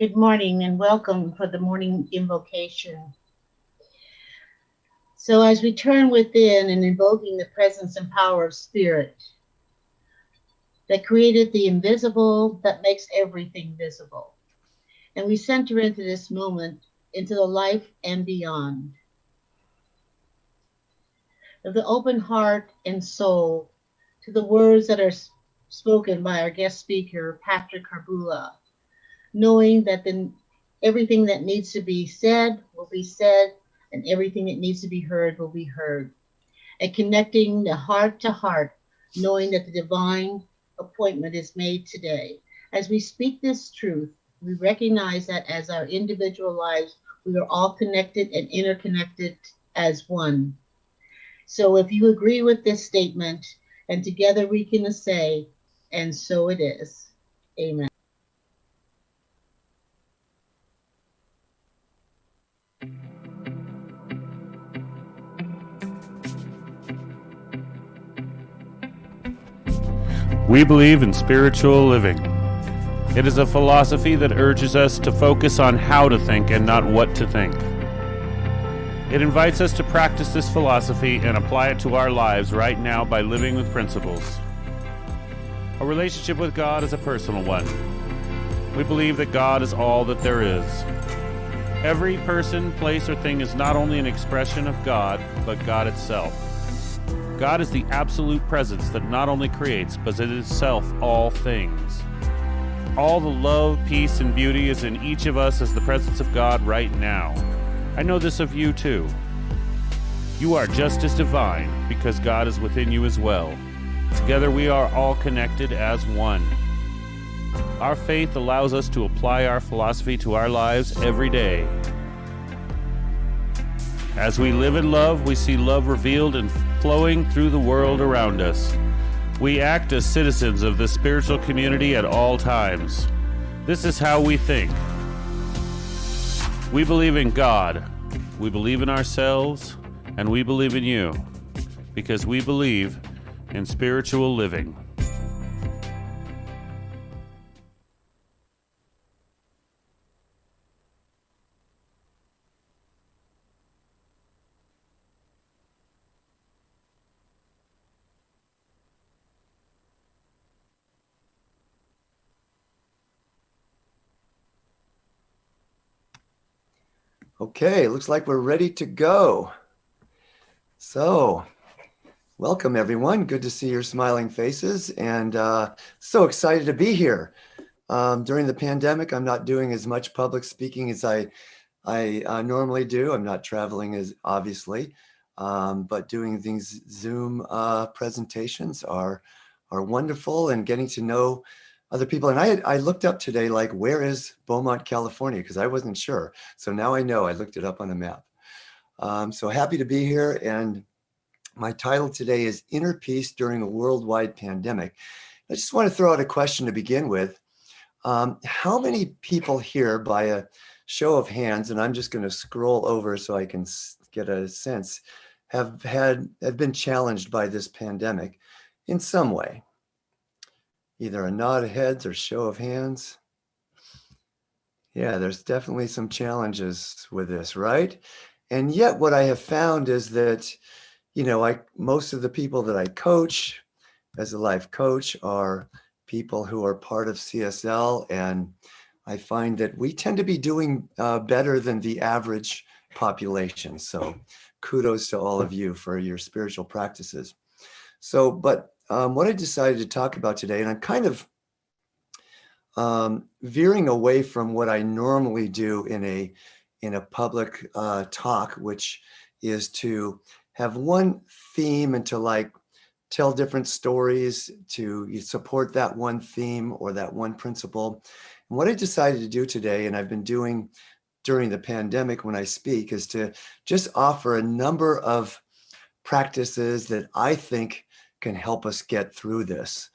Good morning and welcome for the morning invocation. So, as we turn within and invoking the presence and power of Spirit that created the invisible, that makes everything visible, and we center into this moment, into the life and beyond, of the open heart and soul to the words that are spoken by our guest speaker, Patrick Harbula, knowing that everything that needs to be said will be said, and everything that needs to be heard will be heard. And connecting the heart to heart, knowing that the divine appointment is made today. As we speak this truth, we recognize that as our individual lives, we are all connected and interconnected as one. So if you agree with this statement, and together we can say, and so it is. Amen. We believe in spiritual living. It is a philosophy that urges us to focus on how to think and not what to think. It invites us to practice this philosophy and apply it to our lives right now by living with principles. A relationship with God is a personal one. We believe that God is all that there is. Every person, place, or thing is not only an expression of God, but God itself. God is the absolute presence that not only creates, but is itself all things. All the love, peace, and beauty is in each of us as the presence of God right now. I know this of you too. You are just as divine because God is within you as well. Together we are all connected as one. Our faith allows us to apply our philosophy to our lives every day. As we live in love, we see love revealed and flowing through the world around us. We act as citizens of the spiritual community at all times. This is how we think. We believe in God, we believe in ourselves, and we believe in you, because we believe in spiritual living. Okay, looks like we're ready to go. So, welcome everyone. Good to see your smiling faces and so excited to be here. During the pandemic, I'm not doing as much public speaking as I normally do. I'm not traveling as obviously, but doing these Zoom presentations are wonderful, and getting to know other people. And I looked up today, like, where is Beaumont, California? Because I wasn't sure. So now I know. I looked it up on the map. So happy to be here. And my title today is Inner Peace During a Worldwide Pandemic. I just want to throw out a question to begin with. How many people here, by a show of hands, and I'm just going to scroll over so I can get a sense, have been challenged by this pandemic in some way? Either a nod of heads or show of hands. Yeah, there's definitely some challenges with this, right? And yet what I have found is that, you know, most of the people that I coach as a life coach are people who are part of CSL, and I find that we tend to be doing better than the average population. So kudos to all of you for your spiritual practices. So, but what I decided to talk about today, and I'm kind of veering away from what I normally do in a public talk, which is to have one theme and to like tell different stories to support that one theme or that one principle. And what I decided to do today, and I've been doing during the pandemic when I speak, is to just offer a number of practices that I think can help us get through this.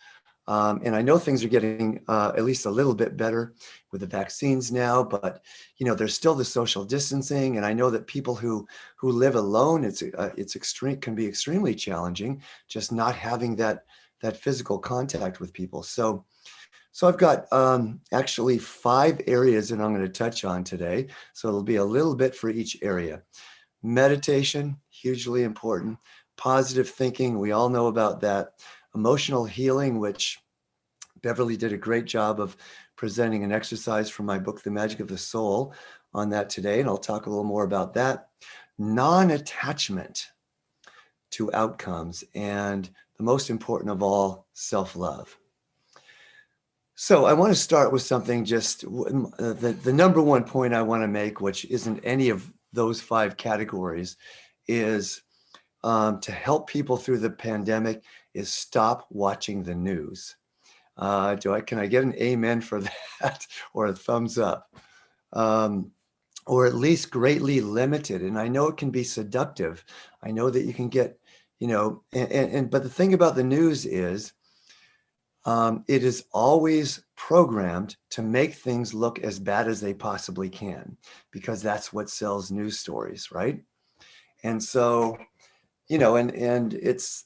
And I know things are getting at least a little bit better with the vaccines now, but you know, there's still the social distancing, and I know that people who live alone, can be extremely challenging, just not having that physical contact with people. So So I've got actually 5 areas that I'm going to touch on today. So it'll be a little bit for each area. Meditation, hugely important. Positive thinking, we all know about that. Emotional healing, which Beverly did a great job of presenting an exercise from my book, The Magic of the Soul, on that today. And I'll talk a little more about that. Non-attachment to outcomes. And the most important of all, self-love. So I want to start with something just the number one point I want to make, which isn't any of those 5 categories, is to help people through the pandemic is stop watching the news. Can I get an amen for that or a thumbs up? Or at least greatly limited. And I know it can be seductive. I know that you can get, but the thing about the news is, it is always programmed to make things look as bad as they possibly can, because that's what sells news stories, right? And so, and it's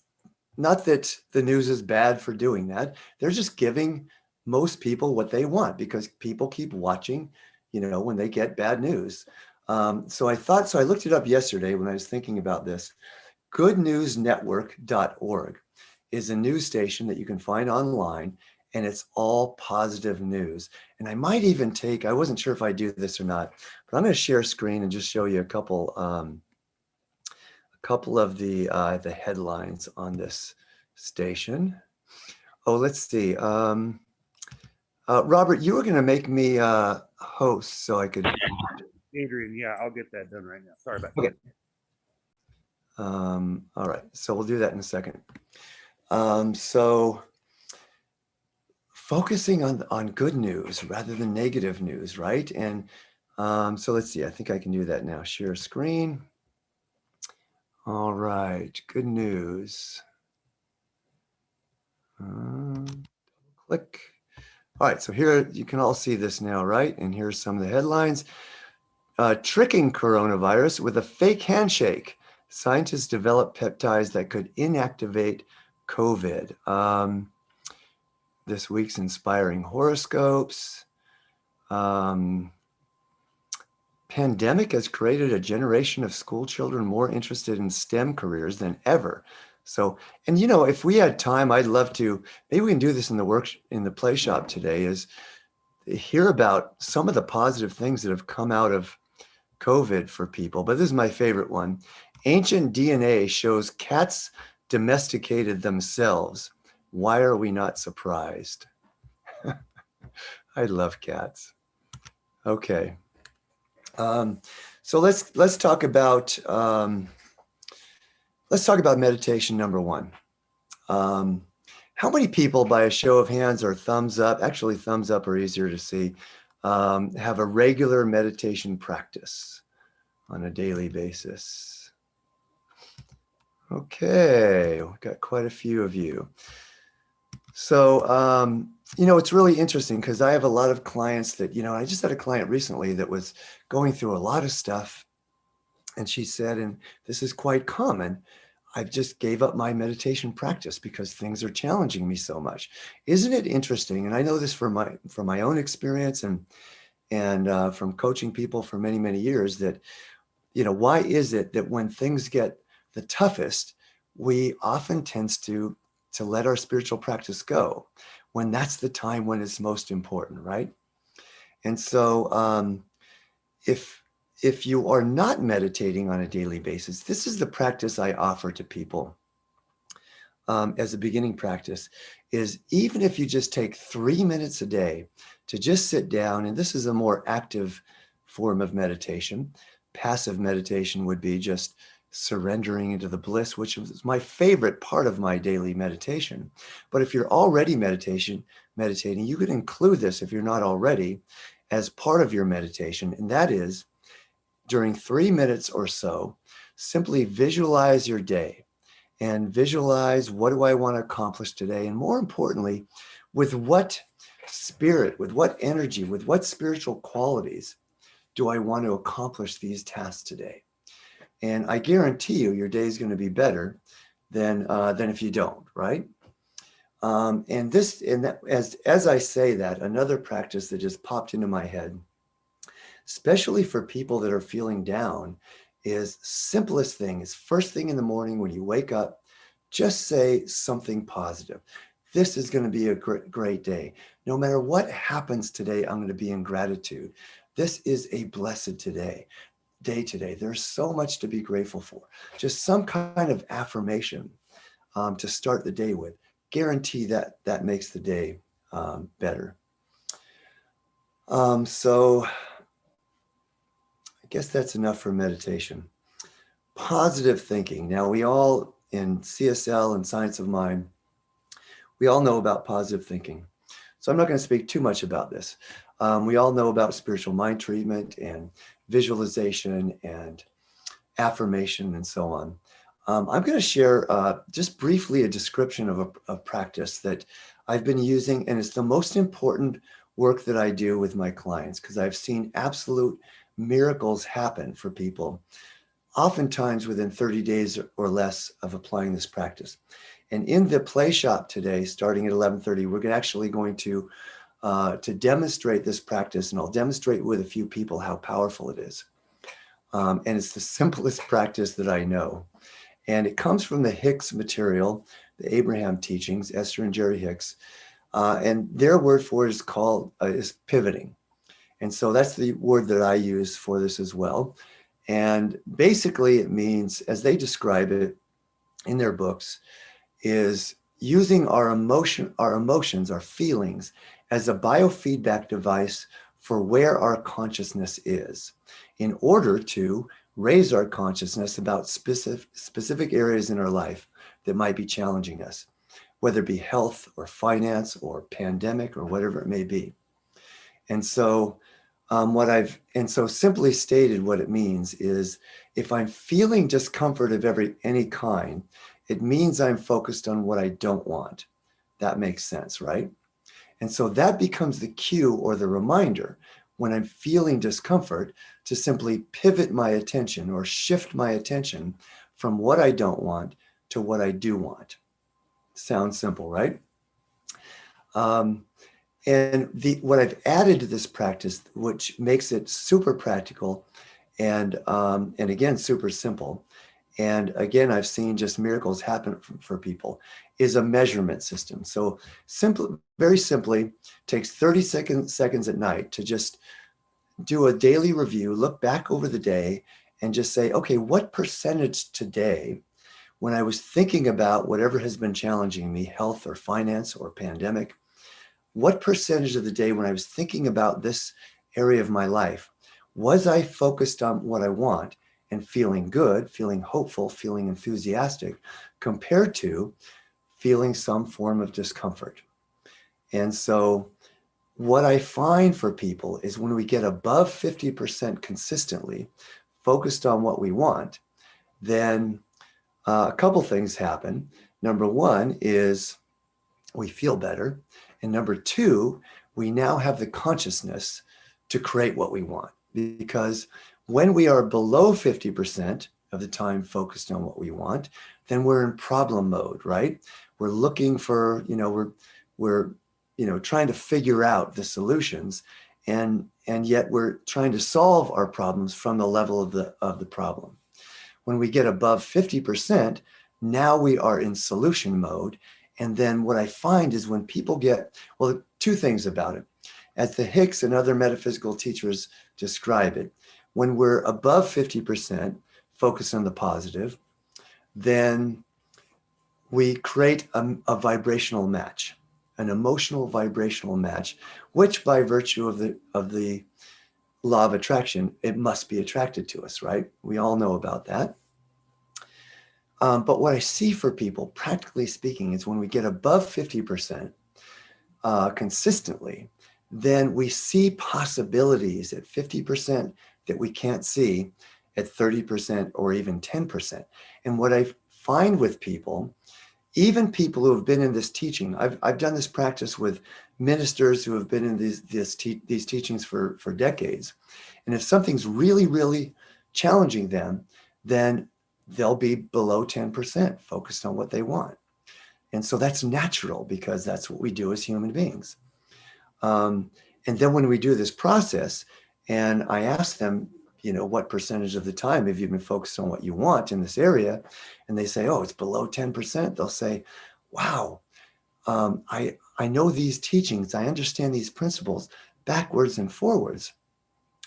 not that the news is bad for doing that. They're just giving most people what they want, because people keep watching, when they get bad news. So I looked it up yesterday when I was thinking about this. Goodnewsnetwork.org is a news station that you can find online, and it's all positive news. And I might even I wasn't sure if I do this or not, but I'm going to share screen and just show you a couple of the headlines on this station. Oh, let's see. Robert, you were going to make me host so I could. Adrian, yeah, I'll get that done right now. Sorry about that. All right, so we'll do that in a second. So focusing on good news rather than negative news, right? And so let's see, I think I can do that now. Share screen. All right, good news. Click. All right, so here you can all see this now, right? And here's some of the headlines. Tricking coronavirus with a fake handshake. Scientists develop peptides that could inactivate COVID. This week's inspiring horoscopes. Pandemic has created a generation of school children more interested in STEM careers than ever. So, and if we had time, I'd love to, maybe we can do this in the play shop today, is hear about some of the positive things that have come out of COVID for people. But this is my favorite one. Ancient DNA shows cats domesticated themselves. Why are we not surprised? I love cats. Okay. So let's talk about meditation number 1. How many people, by a show of hands or thumbs up, actually thumbs up are easier to see, have a regular meditation practice on a daily basis? Okay, we've got quite a few of you. So, it's really interesting because I have a lot of clients that, I just had a client recently that was going through a lot of stuff. And she said, and this is quite common, I've just gave up my meditation practice because things are challenging me so much. Isn't it interesting? And I know this from my own experience and from coaching people for many, many years, that, why is it that when things get the toughest, we often tend to let our spiritual practice go, when that's the time when it's most important, right? And so if you are not meditating on a daily basis, this is the practice I offer to people as a beginning practice, is even if you just take 3 minutes a day to just sit down, and this is a more active form of meditation. Passive meditation would be just surrendering into the bliss, which is my favorite part of my daily meditation. But if you're already meditating, you could include this, if you're not already, as part of your meditation. And that is, during 3 minutes or so, simply visualize your day and visualize, what do I want to accomplish today? And more importantly, with what spirit, with what energy, with what spiritual qualities do I want to accomplish these tasks today? And I guarantee you, your day is going to be better than if you don't, right? As I say that, another practice that just popped into my head, especially for people that are feeling down, is simplest thing is first thing in the morning when you wake up, just say something positive. This is going to be a great day. No matter what happens today, I'm going to be in gratitude. This is a blessed day today. There's so much to be grateful for. Just some kind of affirmation to start the day with. Guarantee that makes the day better. So I guess that's enough for meditation. Positive thinking. Now, we all in CSL and Science of Mind, we all know about positive thinking. So I'm not going to speak too much about this. We all know about spiritual mind treatment and visualization and affirmation and so on. I'm going to share just briefly a description of a practice that I've been using, and it's the most important work that I do with my clients because I've seen absolute miracles happen for people, oftentimes within 30 days or less of applying this practice. And in the play shop today, starting at 11:30, we're actually going to demonstrate this practice, and I'll demonstrate with a few people how powerful it is. And it's the simplest practice that I know. And it comes from the Hicks material, the Abraham teachings, Esther and Jerry Hicks. And their word for it is pivoting. And so that's the word that I use for this as well. And basically it means, as they describe it in their books, is using our emotions, our feelings as a biofeedback device for where our consciousness is in order to raise our consciousness about specific areas in our life that might be challenging us, whether it be health or finance or pandemic or whatever it may be. And so simply stated, what it means is if I'm feeling discomfort of any kind, it means I'm focused on what I don't want. That makes sense, right? And so that becomes the cue or the reminder when I'm feeling discomfort to simply pivot my attention or shift my attention from what I don't want to what I do want. Sounds simple, right? And what I've added to this practice, which makes it super practical and again, super simple, and again, I've seen just miracles happen for people, is a measurement system. So very simply, takes 30 seconds at night to just do a daily review, look back over the day and just say, okay, what percentage today, when I was thinking about whatever has been challenging me, health or finance or pandemic, what percentage of the day when I was thinking about this area of my life, was I focused on what I want and feeling good, feeling hopeful, feeling enthusiastic, compared to feeling some form of discomfort? And so what I find for people is when we get above 50% consistently focused on what we want, then a couple things happen. Number one is we feel better. And number two, we now have the consciousness to create what we want. Because when we are below 50% of the time focused on what we want, then we're in problem mode, right? We're looking for, we're trying to figure out the solutions, and yet we're trying to solve our problems from the level of the problem. When we get above 50%, now we are in solution mode. And then what I find is when people two things about it. As the Hicks and other metaphysical teachers describe it, when we're above 50% focused on the positive, then we create a vibrational match, an emotional vibrational match, which by virtue of the law of attraction, it must be attracted to us, right? We all know about that. But what I see for people, practically speaking, is when we get above 50% consistently, then we see possibilities at 50% that we can't see at 30% or even 10%. And what I find with people, even people who have been in this teaching, I've done this practice with ministers who have been in these teachings for decades. And if something's really, really challenging them, then they'll be below 10% focused on what they want. And so that's natural because that's what we do as human beings. And then when we do this process, and I ask them, what percentage of the time have you been focused on what you want in this area? And they say, oh, it's below 10%. They'll say, wow, I know these teachings. I understand these principles backwards and forwards,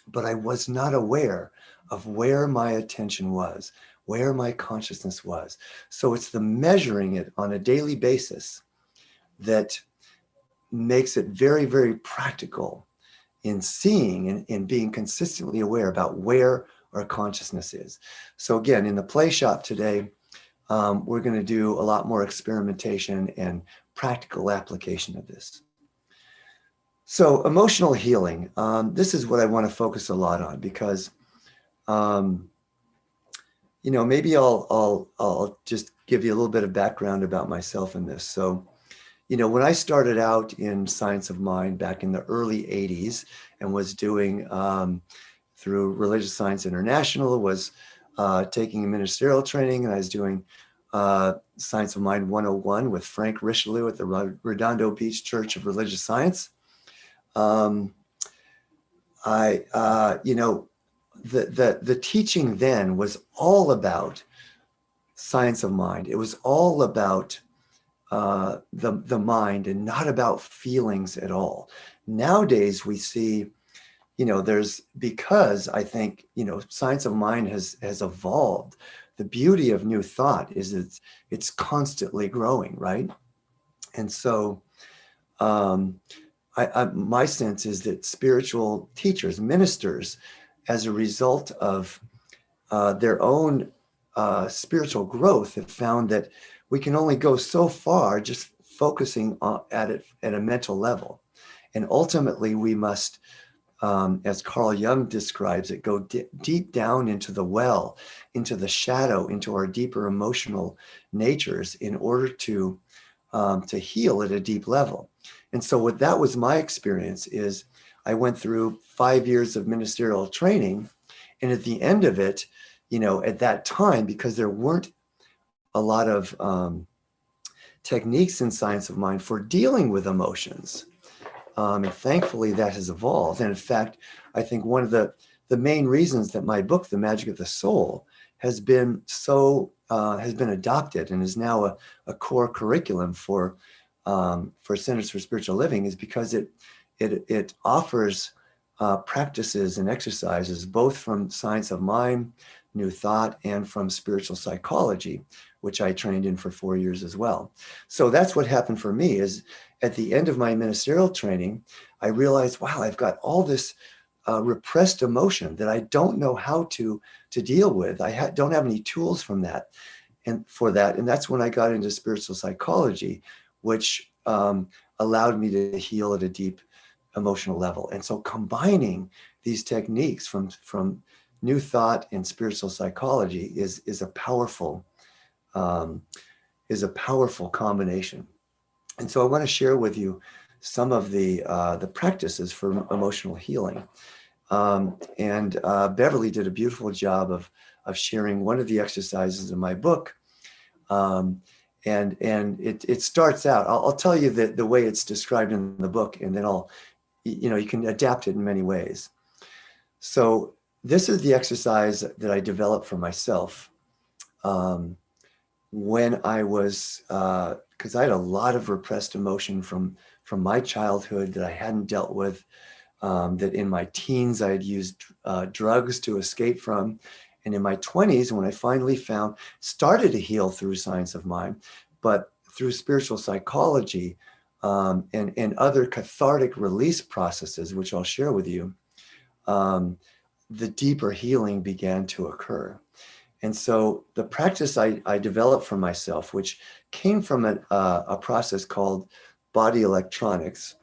but I was not aware of where my attention was, where my consciousness was. So it's the measuring it on a daily basis that makes it very, very practical in seeing and in being consistently aware about where our consciousness is. So again, in the play shop today, we're going to do a lot more experimentation and practical application of this. So emotional healing, this is what I want to focus a lot on because, maybe I'll just give you a little bit of background about myself in this. So, when I started out in Science of Mind back in the early 80s and was doing through Religious Science International, was taking a ministerial training, and I was doing Science of Mind 101 with Frank Richelieu at the Redondo Beach Church of Religious Science. The teaching then was all about science of mind. It was all about the mind and not about feelings at all. Nowadays we see, because I think, science of mind has evolved. The beauty of new thought is it's constantly growing, right? And so my sense is that spiritual teachers, ministers, as a result of their own spiritual growth, have found that we can only go so far just focusing at it at a mental level. And ultimately we must, as Carl Jung describes it, go deep down into the well, into the shadow, into our deeper emotional natures in order to heal at a deep level. And so that was my experience is I went through 5 years of ministerial training. And at the end of it, at that time, because there weren't a lot of techniques in Science of Mind for dealing with emotions. And thankfully that has evolved. And in fact, I think one of the main reasons that my book, The Magic of the Soul, has been adopted and is now a core curriculum for Centers for Spiritual Living is because it offers practices and exercises both from Science of Mind, New Thought, and from spiritual psychology, which I trained in for 4 years as well. So that's what happened for me is at the end of my ministerial training, I realized, wow, I've got all this repressed emotion that I don't know how to deal with. I don't have any tools from that and for that. And that's when I got into spiritual psychology, which allowed me to heal at a deep emotional level. And so combining these techniques from New Thought and spiritual psychology is a powerful combination. And so I want to share with you some of the practices for emotional healing. And Beverly did a beautiful job of sharing one of the exercises in my book. And it starts out, I'll tell you the way it's described in the book, and then you can adapt it in many ways. So this is the exercise that I developed for myself when I was, because I had a lot of repressed emotion from my childhood that I hadn't dealt with, that in my teens I had used drugs to escape from. And in my 20s, when I finally started to heal through Science of Mind, but through spiritual psychology and other cathartic release processes, which I'll share with you, the deeper healing began to occur. And so the practice I developed for myself, which came from a process called body electronics.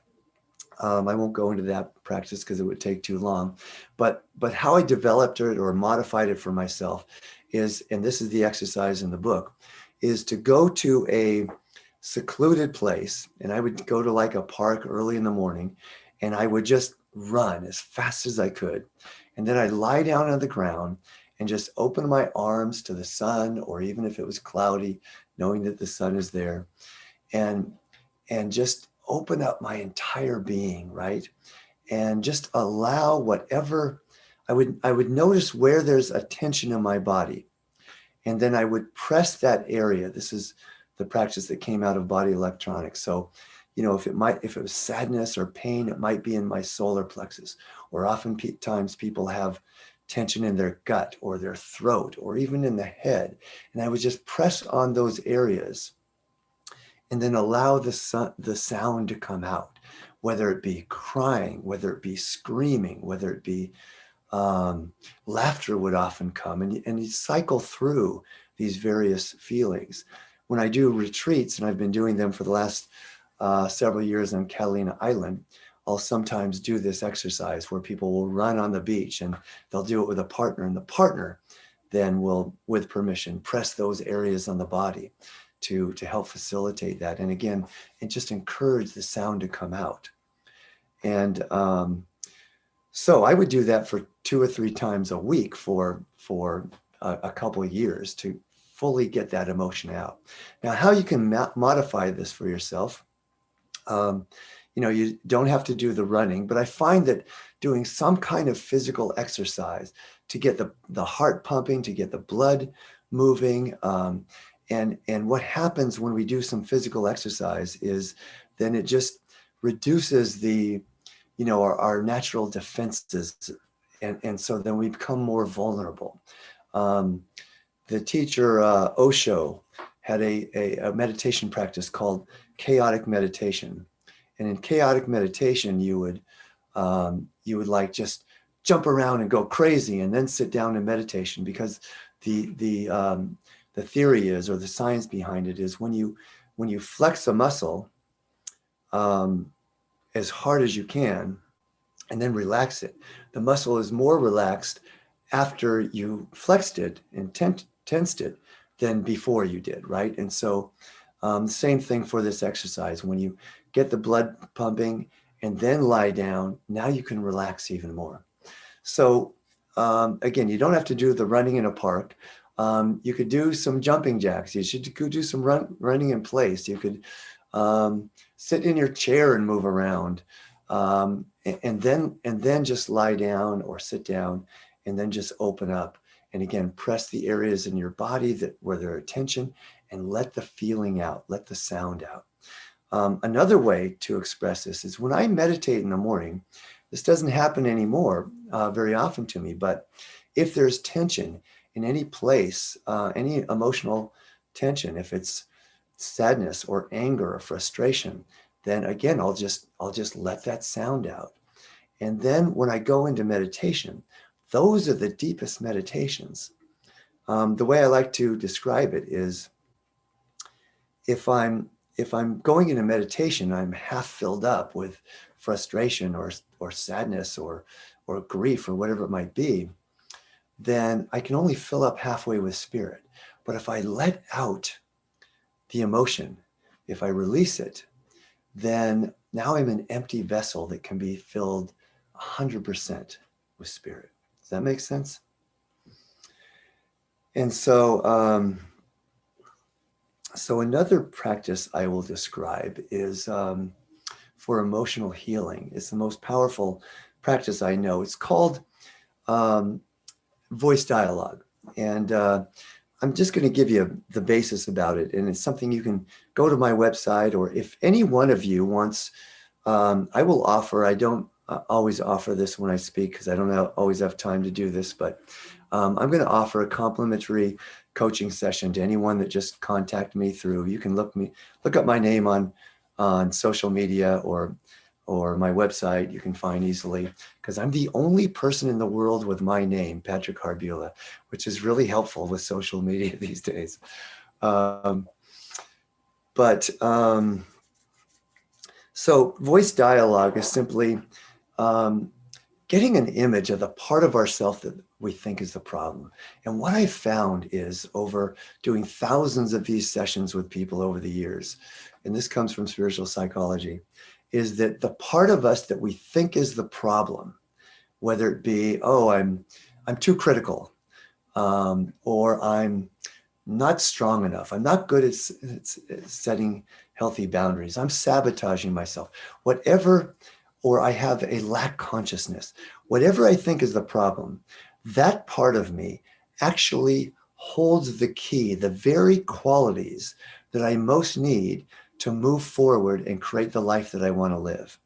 I won't go into that practice because it would take too long, but how I developed it or modified it for myself is, and this is the exercise in the book, is to go to a secluded place. And I would go to like a park early in the morning and I would just run as fast as I could. And then I'd lie down on the ground and just open my arms to the sun, or even if it was cloudy, knowing that the sun is there. and just open up my entire being, right? And just allow whatever I would notice where there's a tension in my body. And then I would press that area. This is the practice that came out of body electronics. So, if it was sadness or pain, it might be in my solar plexus, or oftentimes people have tension in their gut or their throat or even in the head. And I would just press on those areas and then allow the sound to come out, whether it be crying, whether it be screaming, whether it be laughter would often come, and you cycle through these various feelings. When I do retreats, and I've been doing them for the last several years on Catalina Island, I'll sometimes do this exercise where people will run on the beach and they'll do it with a partner, and the partner then will, with permission, press those areas on the body to help facilitate that. And again, and just encourage the sound to come out. And so I would do that for 2 or 3 times a week for a couple of years to fully get that emotion out. Now, how you can modify this for yourself, you don't have to do the running, but I find that doing some kind of physical exercise to get the heart pumping, to get the blood moving, and what happens when we do some physical exercise is then it just reduces the our natural defenses. And so then we become more vulnerable. The teacher, Osho, had a meditation practice called chaotic meditation. And in chaotic meditation, you would like just jump around and go crazy and then sit down in meditation, because the theory is, or the science behind it is, when you flex a muscle, as hard as you can, and then relax it, the muscle is more relaxed after you flexed it and tensed it than before you did, right? And so same thing for this exercise. When you get the blood pumping and then lie down, now you can relax even more. So again, you don't have to do the running in a park. You could do some jumping jacks. You should go do some running in place. You could sit in your chair and move around, and then just lie down or sit down, and then just open up. And again, press the areas in your body where there are tension, and let the feeling out, let the sound out. Another way to express this is when I meditate in the morning. This doesn't happen anymore very often to me, but if there's tension in any place, any emotional tension, if it's sadness or anger or frustration, then again, I'll just let that sound out. And then when I go into meditation, those are the deepest meditations. The way I like to describe it is, if I'm going into meditation, I'm half filled up with frustration or sadness or grief or whatever it might be, then I can only fill up halfway with spirit. But if I let out the emotion, if I release it, then now I'm an empty vessel that can be filled 100% with spirit. Does that make sense? And so, so another practice I will describe is for emotional healing. It's the most powerful practice I know. It's called voice dialogue. And I'm just going to give you the basis about it. And it's something you can go to my website, or if any one of you wants, I will offer, I don't always offer this when I speak because I don't always have time to do this, but I'm going to offer a complimentary coaching session to anyone that just contact me through. You can look up my name on social media or my website. You can find easily, because I'm the only person in the world with my name, Patrick Harbula, which is really helpful with social media these days. So voice dialogue is simply getting an image of the part of ourself that we think is the problem. And what I found is, over doing thousands of these sessions with people over the years, and this comes from spiritual psychology, is that the part of us that we think is the problem, whether it be, oh, I'm too critical, or I'm not strong enough. I'm not good at setting healthy boundaries. I'm sabotaging myself. Whatever, or I have a lack consciousness. Whatever I think is the problem, that part of me actually holds the key, the very qualities that I most need to move forward and create the life that I want to live.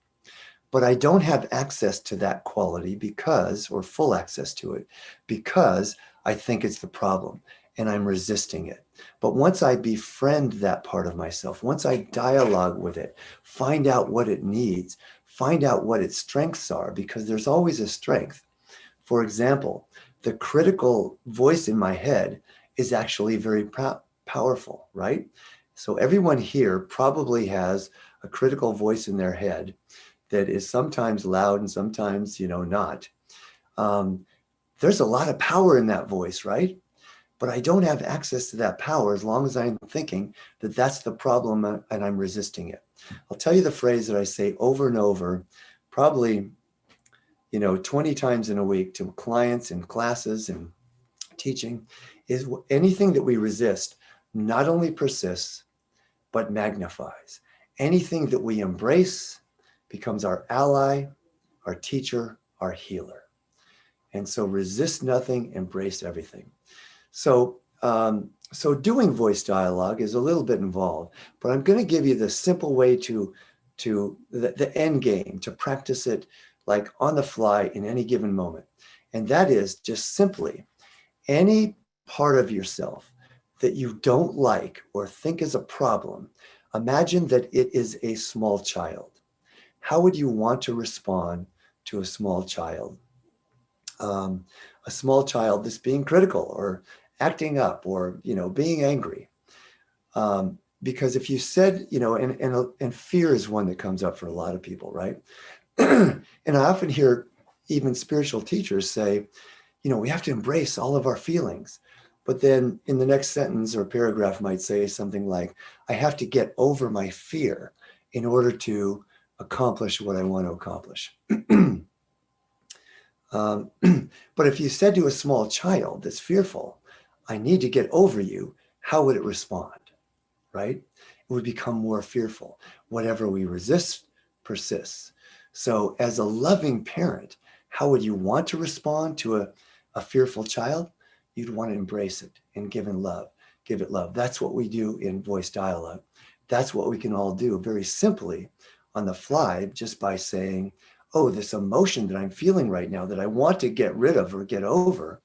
But I don't have access to that quality because, or full access to it, because I think it's the problem and I'm resisting it. But once I befriend that part of myself, once I dialogue with it, find out what it needs, find out what its strengths are, because there's always a strength. For example, the critical voice in my head is actually very powerful, right? So everyone here probably has a critical voice in their head that is sometimes loud and sometimes, not. There's a lot of power in that voice, right? But I don't have access to that power as long as I'm thinking that that's the problem and I'm resisting it. I'll tell you the phrase that I say over and over, probably, 20 times in a week to clients and classes and teaching, is anything that we resist not only persists, but magnifies. Anything that we embrace becomes our ally, our teacher, our healer. And so resist nothing, embrace everything. So doing voice dialogue is a little bit involved, but I'm going to give you the simple way to the end game, to practice it like on the fly in any given moment. And that is just simply any part of yourself that you don't like or think is a problem. Imagine that it is a small child. How would you want to respond to a small child? A small child that's being critical or acting up or, being angry. Because if you said, and fear is one that comes up for a lot of people, right? And I often hear even spiritual teachers say, we have to embrace all of our feelings. But then in the next sentence or paragraph might say something like, I have to get over my fear in order to accomplish what I want to accomplish. But if you said to a small child that's fearful, I need to get over you, how would it respond, right? It would become more fearful. Whatever we resist persists. So as a loving parent, how would you want to respond to a fearful child? You'd want to embrace it and give it love. That's what we do in voice dialogue. That's what we can all do very simply on the fly, just by saying, oh, this emotion that I'm feeling right now that I want to get rid of or get over.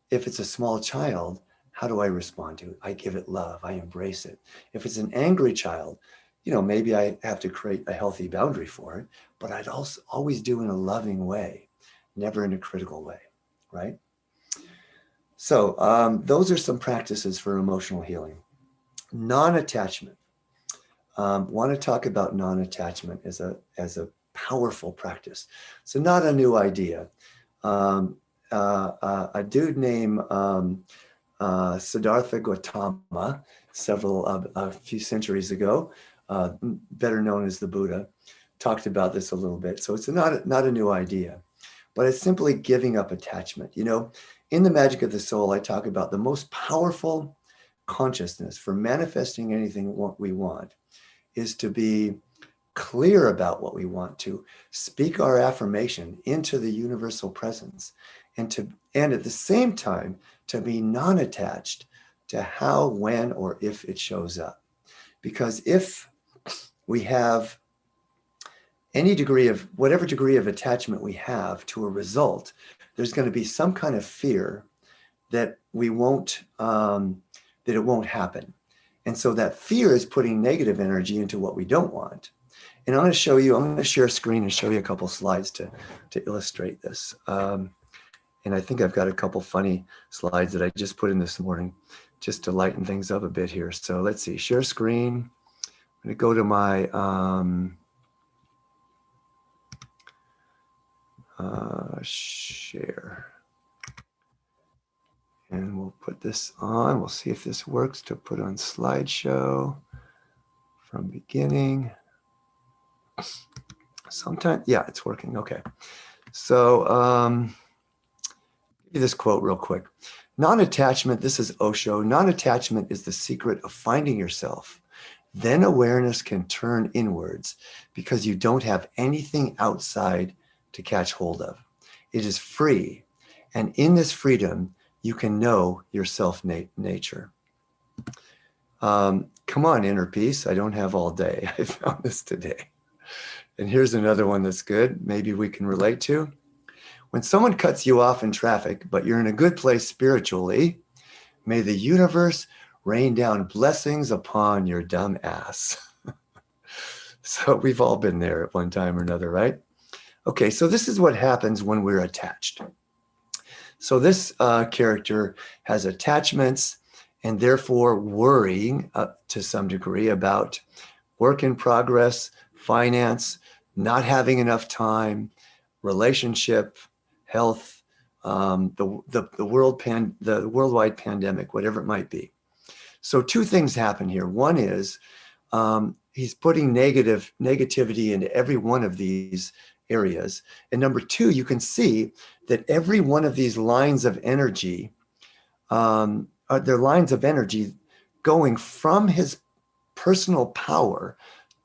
If it's a small child, how do I respond to it? I give it love. I embrace it. If it's an angry child, maybe I have to create a healthy boundary for it, but I'd also always do in a loving way, never in a critical way, right? So those are some practices for emotional healing. Non-attachment. Want to talk about non-attachment as a powerful practice. So not a new idea. A dude named Siddhartha Gautama, a few centuries ago, better known as the Buddha, talked about this a little bit. So it's not a new idea, but it's simply giving up attachment. In the Magic of the Soul, I talk about the most powerful consciousness for manifesting anything we want is to be clear about what we want, to speak our affirmation into the universal presence, and at the same time to be non-attached to how, when, or if it shows up. Because if we have whatever degree of attachment we have to a result, there's going to be some kind of fear that it won't happen. And so that fear is putting negative energy into what we don't want. And I'm going to share a screen and show you a couple slides to illustrate this. And I think I've got a couple funny slides that I just put in this morning just to lighten things up a bit here. So let's see, share screen. I'm going to go to my share. And we'll put this on. We'll see if this works to put on slideshow from beginning. Sometimes, yeah, it's working. Okay. So give you this quote real quick. Non-attachment, this is Osho, non-attachment is the secret of finding yourself. Then awareness can turn inwards because you don't have anything outside to catch hold of. It is free. And in this freedom, you can know your self-nature. Come on, inner peace. I don't have all day. I found this today. And here's another one that's good. Maybe we can relate to. When someone cuts you off in traffic, but you're in a good place spiritually, may the universe rain down blessings upon your dumb ass. So we've all been there at one time or another, right? Okay, so this is what happens when we're attached. So this character has attachments and therefore worrying to some degree about work in progress, finance, not having enough time, relationship, health, the worldwide pandemic, whatever it might be. So two things happen here. One is he's putting negativity into every one of these areas. And number two, you can see that every one of these lines of energy, they're lines of energy going from his personal power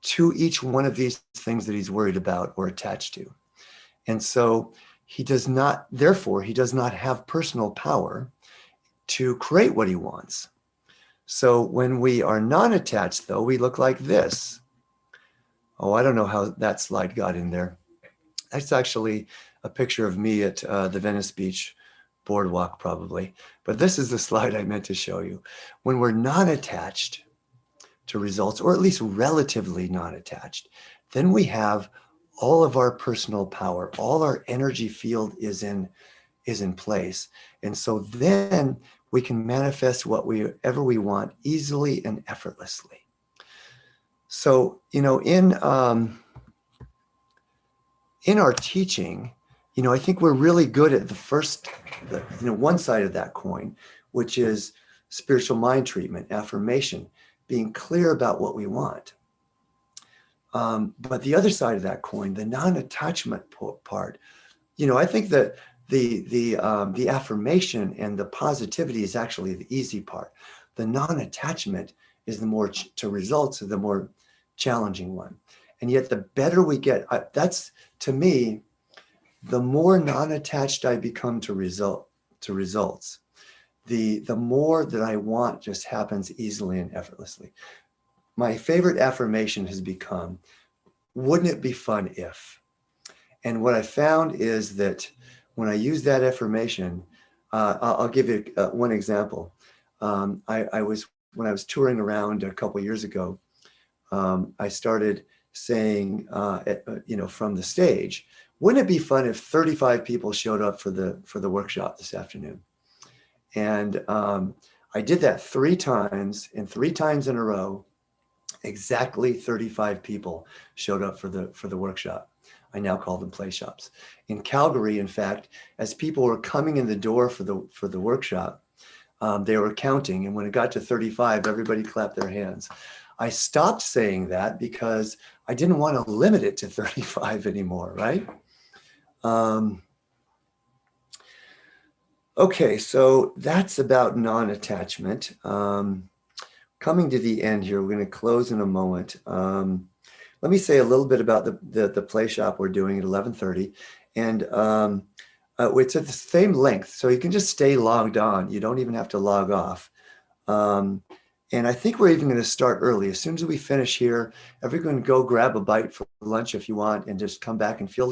to each one of these things that he's worried about or attached to. And so he does not have personal power to create what he wants. So when we are non-attached, though, we look like this. Oh, I don't know how that slide got in there. That's actually a picture of me at the Venice Beach boardwalk, probably. But this is the slide I meant to show you. When we're non-attached to results, or at least relatively non-attached, then we have all of our personal power, all our energy field is in place. And so then we can manifest whatever we want easily and effortlessly. So, in our teaching, I think we're really good at one side of that coin, which is spiritual mind treatment, affirmation, being clear about what we want. But the other side of that coin, the non-attachment part, I think that the affirmation and the positivity is actually the easy part. The non-attachment is the more to results, the more challenging one. And yet the better we get, that's to me, the more non-attached I become to results, the more that I want just happens easily and effortlessly. My favorite affirmation has become, wouldn't it be fun if? And what I found is that when I use that affirmation, I'll give you one example. When I was touring around a couple of years ago, I started saying, from the stage, wouldn't it be fun if 35 people showed up for the workshop this afternoon? And I did that 3 times, and 3 times in a row, exactly 35 people showed up for the workshop. I now call them play shops. In Calgary, in fact, as people were coming in the door for the workshop, they were counting, and when it got to 35, everybody clapped their hands. I stopped saying that because I didn't want to limit it to 35 anymore, right? Okay, so that's about non-attachment. Coming to the end here, we're going to close in a moment. Let me say a little bit about the play shop we're doing at 11:30, and it's at the same length, so you can just stay logged on. You don't even have to log off. And I think we're even going to start early. As soon as we finish here, everyone go grab a bite for lunch if you want, and just come back and feel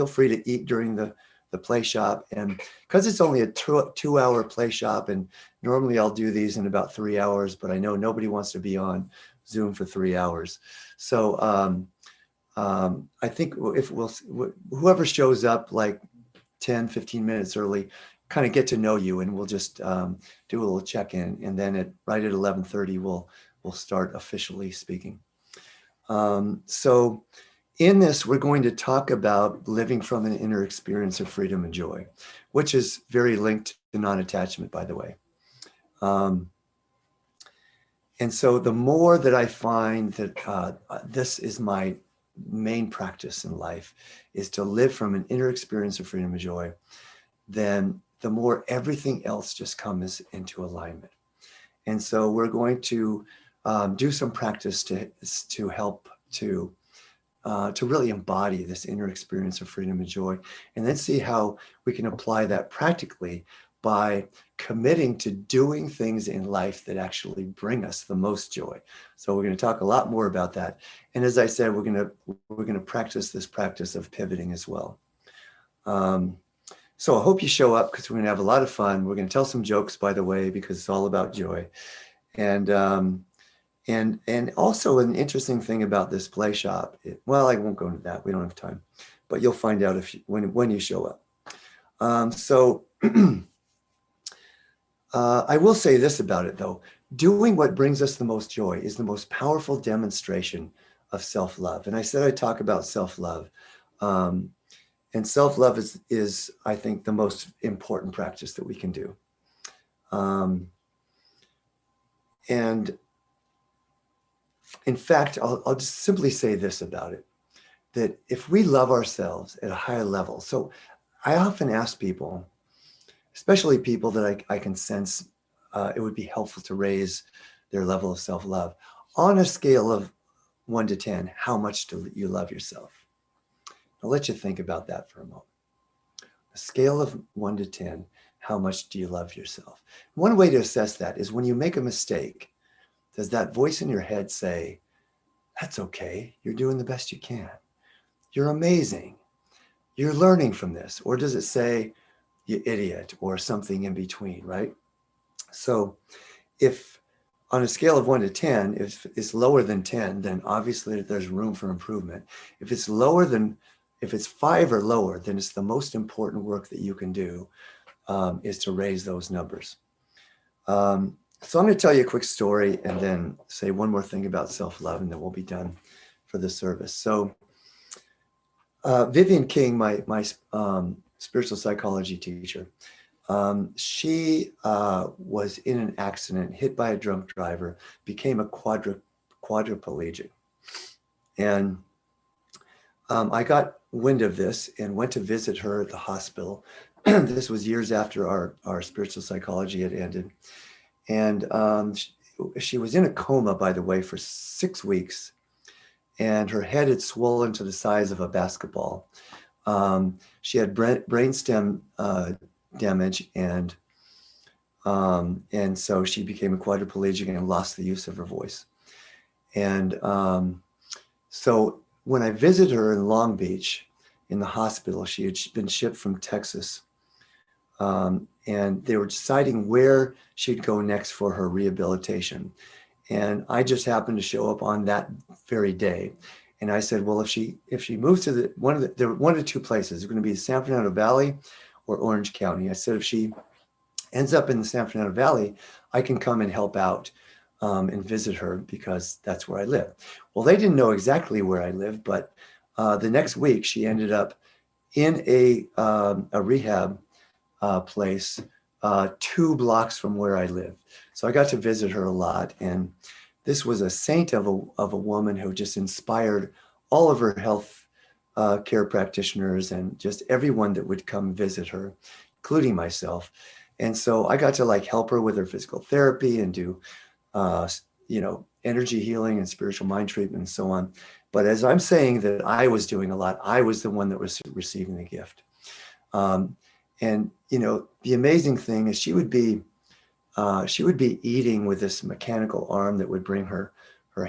free to eat during the play shop. And because it's only a 2-hour play shop, and normally I'll do these in about 3 hours, but I know nobody wants to be on Zoom for 3 hours. So I think whoever shows up like 10, 15 minutes early, kind of get to know you, and we'll just do a little check-in, and then right at 11:30 we'll start officially speaking. So in this, we're going to talk about living from an inner experience of freedom and joy, which is very linked to non-attachment, by the way. And so the more that I find that this is my main practice in life, is to live from an inner experience of freedom and joy, then the more everything else just comes into alignment. And so we're going to do some practice to help to really embody this inner experience of freedom and joy, and then see how we can apply that practically by committing to doing things in life that actually bring us the most joy. So we're going to talk a lot more about that. And as I said, we're going to practice this practice of pivoting as well. So I hope you show up, because we're going to have a lot of fun. We're going to tell some jokes, by the way, because it's all about joy. And also an interesting thing about this play shop, well, I won't go into that. We don't have time, but you'll find out when you show up. I will say this about it, though. Doing what brings us the most joy is the most powerful demonstration of self-love. And I said I'd talk about self-love. And self-love is, I think, the most important practice that we can do. And in fact, I'll just simply say this about it, that if we love ourselves at a higher level, so I often ask people, especially people that I can sense it would be helpful to raise their level of self-love, on a scale of 1 to 10, how much do you love yourself? I'll let you think about that for a moment. A scale of 1 to 10, how much do you love yourself? One way to assess that is when you make a mistake, does that voice in your head say, that's okay, you're doing the best you can, you're amazing, you're learning from this? Or does it say, you idiot, or something in between, right? So if on a scale of 1 to 10, if it's lower than 10, then obviously there's room for improvement. If it's 5 or lower, then it's the most important work that you can do, is to raise those numbers. So I'm going to tell you a quick story and then say one more thing about self-love, and then we'll be done for the service. So Vivian King, my spiritual psychology teacher, she was in an accident, hit by a drunk driver, became a quadriplegic. And I got wind of this and went to visit her at the hospital. This was years after our spiritual psychology had ended. And she was in a coma, by the way, for 6 weeks. And her head had swollen to the size of a basketball. She had brainstem damage, and so she became a quadriplegic and lost the use of her voice. And so when I visited her in Long Beach in the hospital, she had been shipped from Texas, and they were deciding where she'd go next for her rehabilitation. And I just happened to show up on that very day. And I said, well, if she moves to there were one of 2 places, it's going to be San Fernando Valley or Orange County. I said, if she ends up in the San Fernando Valley, I can come and help out and visit her, because that's where I live. Well, they didn't know exactly where I live, but the next week she ended up in a rehab place 2 blocks from where I live. So I got to visit her a lot. And this was a saint of a woman who just inspired all of her health care practitioners and just everyone that would come visit her, including myself. And so I got to help her with her physical therapy and do, energy healing and spiritual mind treatment and so on. But as I'm saying that I was doing a lot, I was the one that was receiving the gift. And the amazing thing is she would be eating with this mechanical arm that would bring her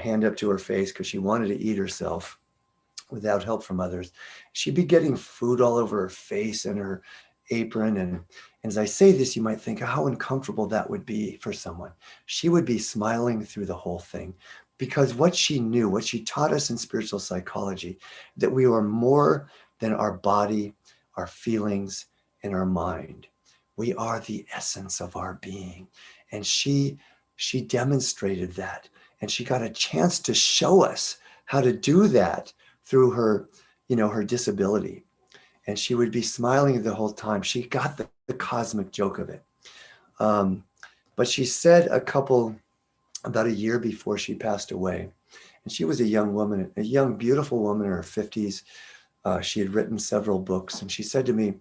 hand up to her face because she wanted to eat herself without help from others. She'd be getting food all over her face and her apron. And as I say this, you might think how uncomfortable that would be for someone. She would be smiling through the whole thing, because what she knew, what she taught us in spiritual psychology, that we are more than our body, our feelings, and our mind. We are the essence of our being. And she demonstrated that. And she got a chance to show us how to do that through her, her disability. And she would be smiling the whole time. She got the cosmic joke of it. But she said about a year before she passed away, and she was a young woman, a young, beautiful woman in her 50s. She had written several books. And she said to me,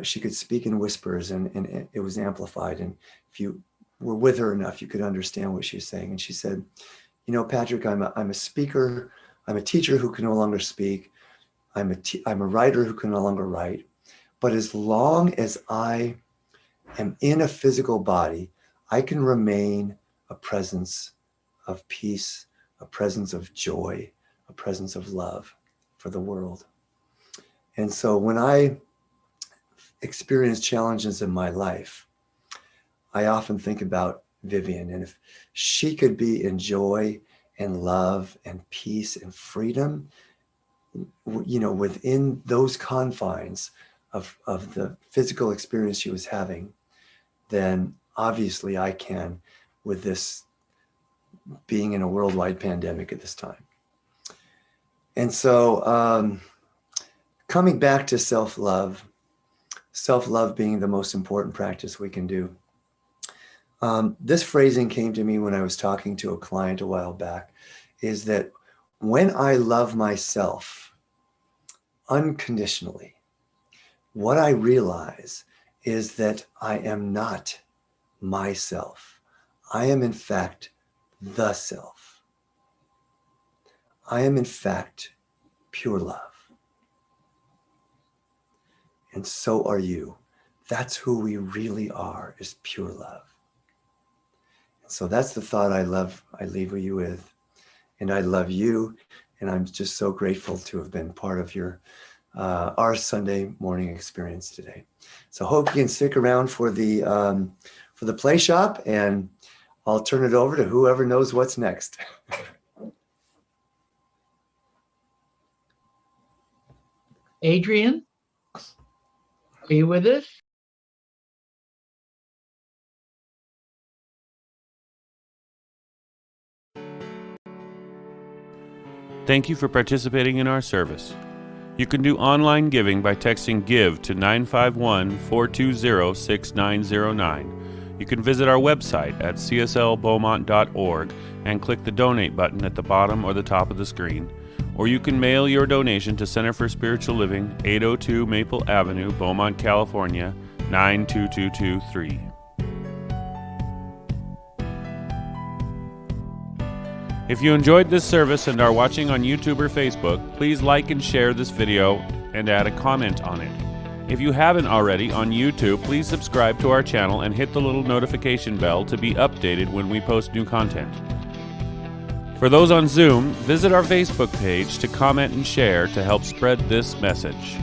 she could speak in whispers, and it was amplified. And if you were with her enough, you could understand what she was saying. And she said, you know, Patrick, I'm a speaker. I'm a teacher who can no longer speak. I'm a writer who can no longer write. But as long as I am in a physical body, I can remain a presence of peace, a presence of joy, a presence of love for the world. And so when I experience challenges in my life, I often think about Vivian, and if she could be in joy and love and peace and freedom, you know, within those confines of the physical experience she was having, then obviously I can, with this being in a worldwide pandemic at this time. And so coming back to self-love being the most important practice we can do. This phrasing came to me when I was talking to a client a while back, is that when I love myself unconditionally, what I realize is that I am not myself. I am in fact the self. I am in fact pure love. And so are you. That's who we really are, is pure love. And so that's the thought I leave you with. And I love you. And I'm just so grateful to have been part of our Sunday morning experience today. So hope you can stick around for the play shop, and I'll turn it over to whoever knows what's next. Adrian, are you with us? Thank you for participating in our service. You can do online giving by texting GIVE to 951-420-6909. You can visit our website at cslbeaumont.org and click the donate button at the bottom or the top of the screen. Or you can mail your donation to Center for Spiritual Living, 802 Maple Avenue, Beaumont, California, 92223. If you enjoyed this service and are watching on YouTube or Facebook, please like and share this video and add a comment on it. If you haven't already on YouTube, please subscribe to our channel and hit the little notification bell to be updated when we post new content. For those on Zoom, visit our Facebook page to comment and share to help spread this message.